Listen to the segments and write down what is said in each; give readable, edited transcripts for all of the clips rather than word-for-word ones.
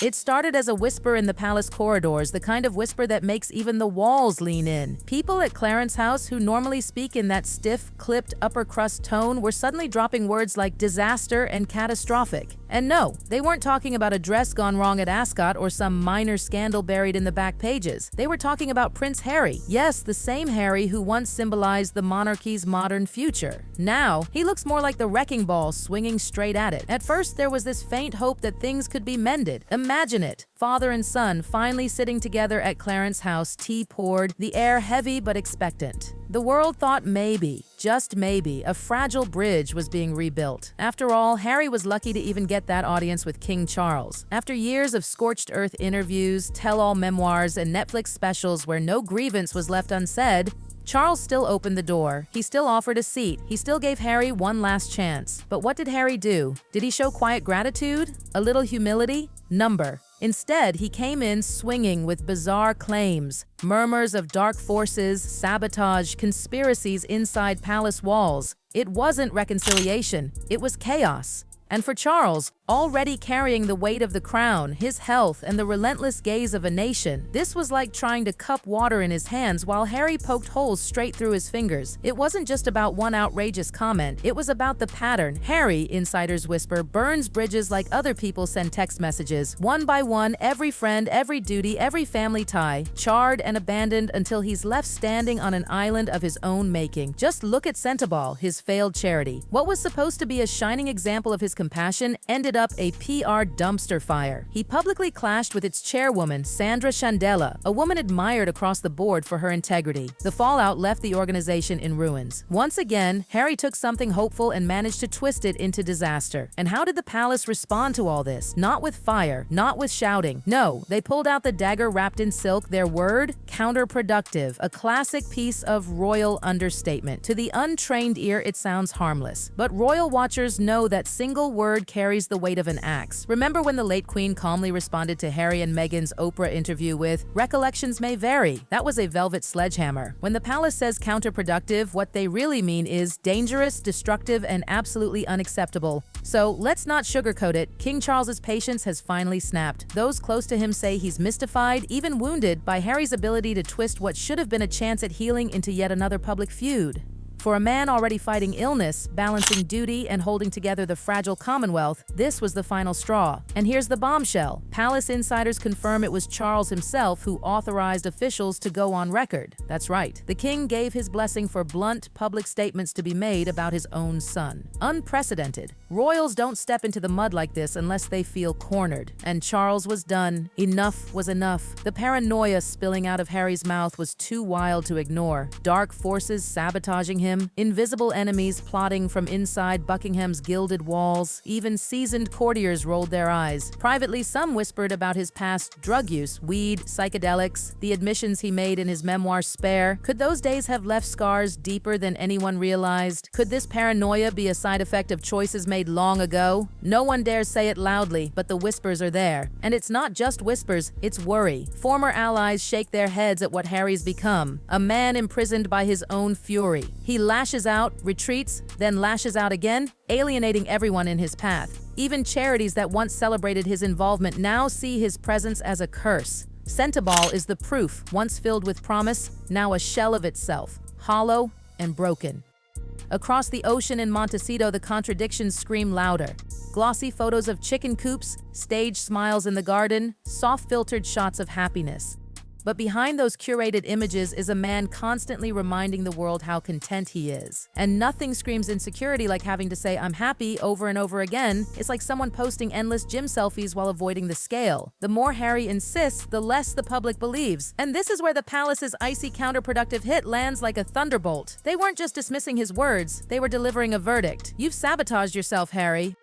It started as a whisper in the palace corridors, the kind of whisper that makes even the walls lean in. People at Clarence's house, who normally speak in that stiff, clipped, upper-crust tone, were suddenly dropping words like disaster and catastrophic. And no, they weren't talking about a dress gone wrong at Ascot or some minor scandal buried in the back pages. They were talking about Prince Harry. Yes, the same Harry who once symbolized the monarchy's modern future. Now, he looks more like the wrecking ball swinging straight at it. At first, there was this faint hope that things could be mended. Imagine it. Father and son finally sitting together at Clarence's house, tea poured, the air heavy but expectant. The world thought maybe, just maybe, a fragile bridge was being rebuilt. After all, Harry was lucky to even get that audience with King Charles. After years of scorched earth interviews, tell-all memoirs, and Netflix specials where no grievance was left unsaid, Charles still opened the door. He still offered a seat. He still gave Harry one last chance. But what did Harry do? Did he show quiet gratitude? A little humility? Number. Instead, he came in swinging with bizarre claims, murmurs of dark forces, sabotage, conspiracies inside palace walls. It wasn't reconciliation, it was chaos. And for Charles, already carrying the weight of the crown, his health, and the relentless gaze of a nation, this was like trying to cup water in his hands while Harry poked holes straight through his fingers. It wasn't just about one outrageous comment, it was about the pattern. Harry, insiders whisper, burns bridges like other people send text messages. One by one, every friend, every duty, every family tie, charred and abandoned until he's left standing on an island of his own making. Just look at Centiball, his failed charity. What was supposed to be a shining example of his compassion ended up a PR dumpster fire. He publicly clashed with its chairwoman, Sandra Chandela, a woman admired across the board for her integrity. The fallout left the organization in ruins. Once again, Harry took something hopeful and managed to twist it into disaster. And how did the palace respond to all this? Not with fire, not with shouting. No, they pulled out the dagger wrapped in silk, their word, counterproductive, a classic piece of royal understatement. To the untrained ear, it sounds harmless. But royal watchers know that single word carries the weight of an axe. Remember when the late Queen calmly responded to Harry and Meghan's Oprah interview with, "Recollections may vary." That was a velvet sledgehammer. When the palace says counterproductive, what they really mean is dangerous, destructive, and absolutely unacceptable. So let's not sugarcoat it. King Charles's patience has finally snapped. Those close to him say he's mystified, even wounded, by Harry's ability to twist what should have been a chance at healing into yet another public feud. For a man already fighting illness, balancing duty, and holding together the fragile Commonwealth, this was the final straw. And here's the bombshell. Palace insiders confirm it was Charles himself who authorized officials to go on record. That's right. The king gave his blessing for blunt, public statements to be made about his own son. Unprecedented. Royals don't step into the mud like this unless they feel cornered. And Charles was done. Enough was enough. The paranoia spilling out of Harry's mouth was too wild to ignore. Dark forces sabotaging him, invisible enemies plotting from inside Buckingham's gilded walls. Even seasoned courtiers rolled their eyes. Privately, some whispered about his past drug use, weed, psychedelics, the admissions he made in his memoir Spare. Could those days have left scars deeper than anyone realized? Could this paranoia be a side effect of choices made long ago? No one dares say it loudly, but the whispers are there. And it's not just whispers, it's worry. Former allies shake their heads at what Harry's become. A man imprisoned by his own fury. He lashes out, retreats, then lashes out again, alienating everyone in his path. Even charities that once celebrated his involvement now see his presence as a curse. Centiball is the proof, once filled with promise, now a shell of itself, hollow and broken. Across the ocean in Montecito, the contradictions scream louder. Glossy photos of chicken coops, staged smiles in the garden, soft-filtered shots of happiness. But behind those curated images is a man constantly reminding the world how content he is. And nothing screams insecurity like having to say, "I'm happy," over and over again. It's like someone posting endless gym selfies while avoiding the scale. The more Harry insists, the less the public believes. And this is where the palace's icy counterproductive hit lands like a thunderbolt. They weren't just dismissing his words, they were delivering a verdict. You've sabotaged yourself, Harry.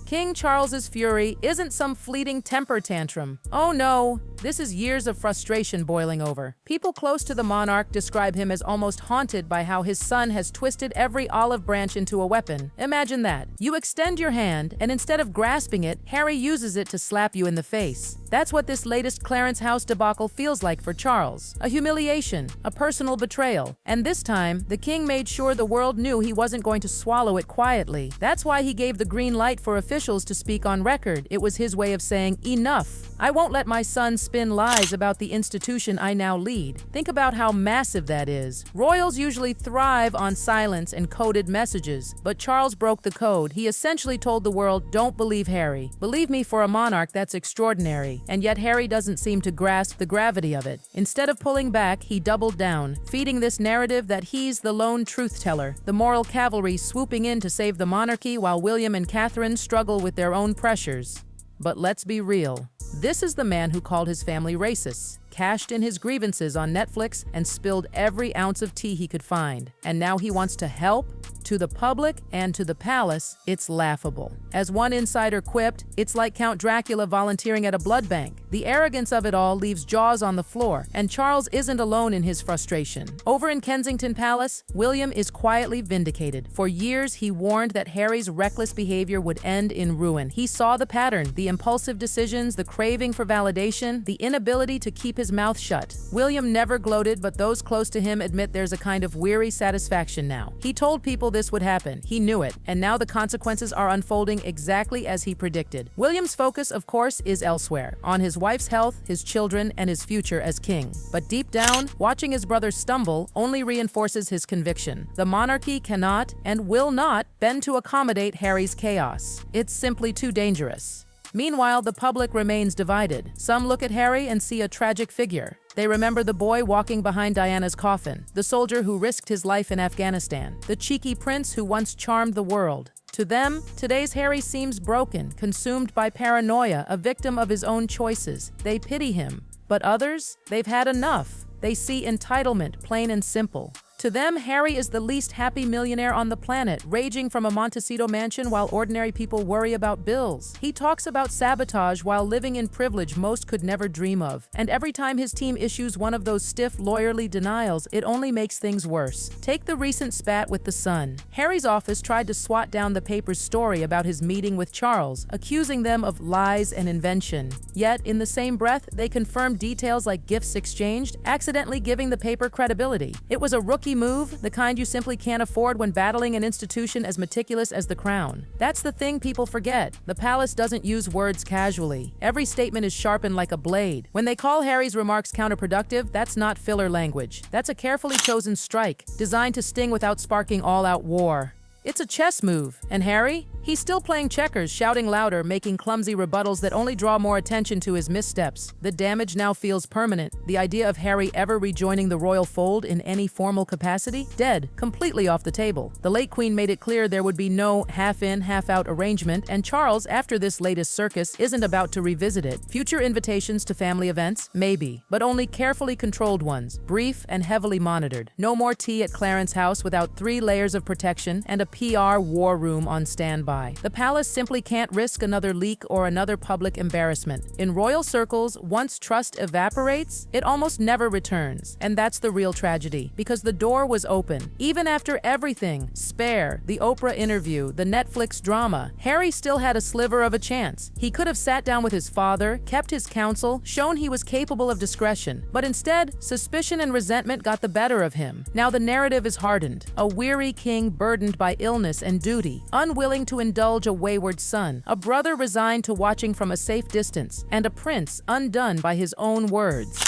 King Charles's fury isn't some fleeting temper tantrum. Oh no, This is years of frustration boiling over. People close to the monarch describe him as almost haunted by how his son has twisted every olive branch into a weapon. Imagine that. You extend your hand, and instead of grasping it, Harry uses it to slap you in the face. That's what this latest Clarence House debacle feels like for Charles. A humiliation, a personal betrayal. And this time, the king made sure the world knew he wasn't going to swallow it quietly. That's why he gave the green light for officials to speak on record. It was his way of saying, enough. I won't let my son spin lies about the institution I now lead. Think about how massive that is. Royals usually thrive on silence and coded messages, but Charles broke the code. He essentially told the world, don't believe Harry. Believe me, for a monarch, that's extraordinary. And yet Harry doesn't seem to grasp the gravity of it. Instead of pulling back, he doubled down, feeding this narrative that he's the lone truth teller, the moral cavalry swooping in to save the monarchy while William and Catherine struggle with their own pressures. But let's be real. This is the man who called his family racists, cashed in his grievances on Netflix, and spilled every ounce of tea he could find. And now he wants to help? To the public and to the palace, it's laughable. As one insider quipped, it's like Count Dracula volunteering at a blood bank. The arrogance of it all leaves jaws on the floor, and Charles isn't alone in his frustration. Over in Kensington Palace, William is quietly vindicated. For years, he warned that Harry's reckless behavior would end in ruin. He saw the pattern, the impulsive decisions, the craving for validation, the inability to keep his mouth shut. William never gloated, but those close to him admit there's a kind of weary satisfaction now. He told people this would happen. He knew it, and now the consequences are unfolding exactly as he predicted. William's focus, of course, is elsewhere, on his wife's health, his children, and his future as king. But deep down, watching his brother stumble only reinforces his conviction. The monarchy cannot and will not bend to accommodate Harry's chaos. It's simply too dangerous. Meanwhile, the public remains divided. Some look at Harry and see a tragic figure. They remember the boy walking behind Diana's coffin, the soldier who risked his life in Afghanistan, the cheeky prince who once charmed the world. To them, today's Harry seems broken, consumed by paranoia, a victim of his own choices. They pity him. But others, they've had enough. They see entitlement, plain and simple. To them, Harry is the least happy millionaire on the planet, raging from a Montecito mansion while ordinary people worry about bills. He talks about sabotage while living in privilege most could never dream of. And every time his team issues one of those stiff, lawyerly denials, it only makes things worse. Take the recent spat with the Sun. Harry's office tried to swat down the paper's story about his meeting with Charles, accusing them of lies and invention. Yet, in the same breath, they confirmed details like gifts exchanged, accidentally giving the paper credibility. It was a rookie move, the kind you simply can't afford when battling an institution as meticulous as the crown. That's the thing people forget. The palace doesn't use words casually. Every statement is sharpened like a blade. When they call Harry's remarks counterproductive, that's not filler language. That's a carefully chosen strike, designed to sting without sparking all-out war. It's a chess move. And Harry? He's still playing checkers, shouting louder, making clumsy rebuttals that only draw more attention to his missteps. The damage now feels permanent. The idea of Harry ever rejoining the royal fold in any formal capacity? Dead, completely off the table. The late Queen made it clear there would be no half-in, half-out arrangement, and Charles, after this latest circus, isn't about to revisit it. Future invitations to family events? Maybe, but only carefully controlled ones, brief and heavily monitored. No more tea at Clarence House without 3 layers of protection and a PR war room on standby. The palace simply can't risk another leak or another public embarrassment. In royal circles, once trust evaporates, it almost never returns. And that's the real tragedy, because the door was open. Even after everything, Spare, the Oprah interview, the Netflix drama, Harry still had a sliver of a chance. He could have sat down with his father, kept his counsel, shown he was capable of discretion. But instead, suspicion and resentment got the better of him. Now the narrative is hardened. A weary king burdened by illness and duty, unwilling to indulge a wayward son, a brother resigned to watching from a safe distance, and a prince undone by his own words.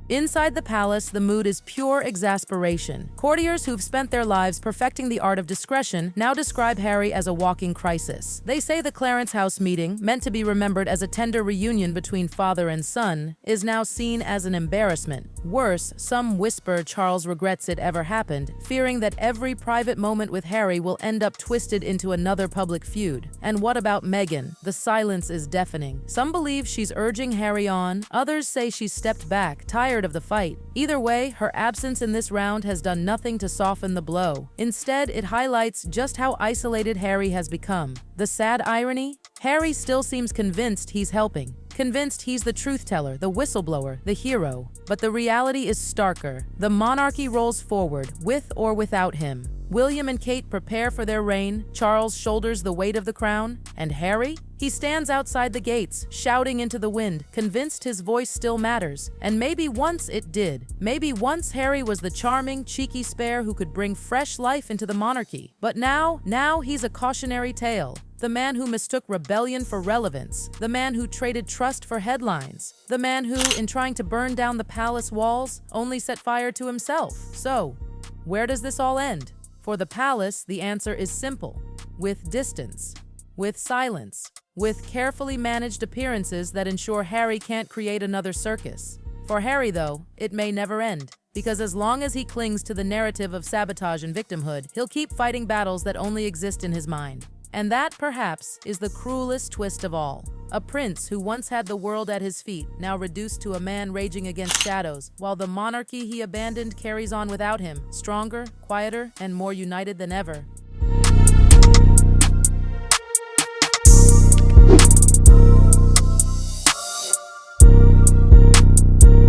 Inside the palace, the mood is pure exasperation. Courtiers who've spent their lives perfecting the art of discretion now describe Harry as a walking crisis. They say the Clarence House meeting, meant to be remembered as a tender reunion between father and son, is now seen as an embarrassment. Worse, some whisper Charles regrets it ever happened, fearing that every private moment with Harry will end up twisted into another public feud. And what about Meghan? The silence is deafening. Some believe she's urging Harry on, others say she's stepped back, tired of the fight. Either way, her absence in this round has done nothing to soften the blow. Instead, it highlights just how isolated Harry has become. The sad irony? Harry still seems convinced he's helping, convinced he's the truth-teller, the whistleblower, the hero. But the reality is starker. The monarchy rolls forward, with or without him. William and Kate prepare for their reign, Charles shoulders the weight of the crown, and Harry? He stands outside the gates, shouting into the wind, convinced his voice still matters. And maybe once it did. Maybe once Harry was the charming, cheeky spare who could bring fresh life into the monarchy. But now he's a cautionary tale. The man who mistook rebellion for relevance. The man who traded trust for headlines. The man who, in trying to burn down the palace walls, only set fire to himself. So, where does this all end? For the palace, the answer is simple. With distance. With silence. With carefully managed appearances that ensure Harry can't create another circus. For Harry, though, it may never end. Because as long as he clings to the narrative of sabotage and victimhood, he'll keep fighting battles that only exist in his mind. And that, perhaps, is the cruelest twist of all. A prince who once had the world at his feet, now reduced to a man raging against shadows, while the monarchy he abandoned carries on without him, stronger, quieter, and more united than ever.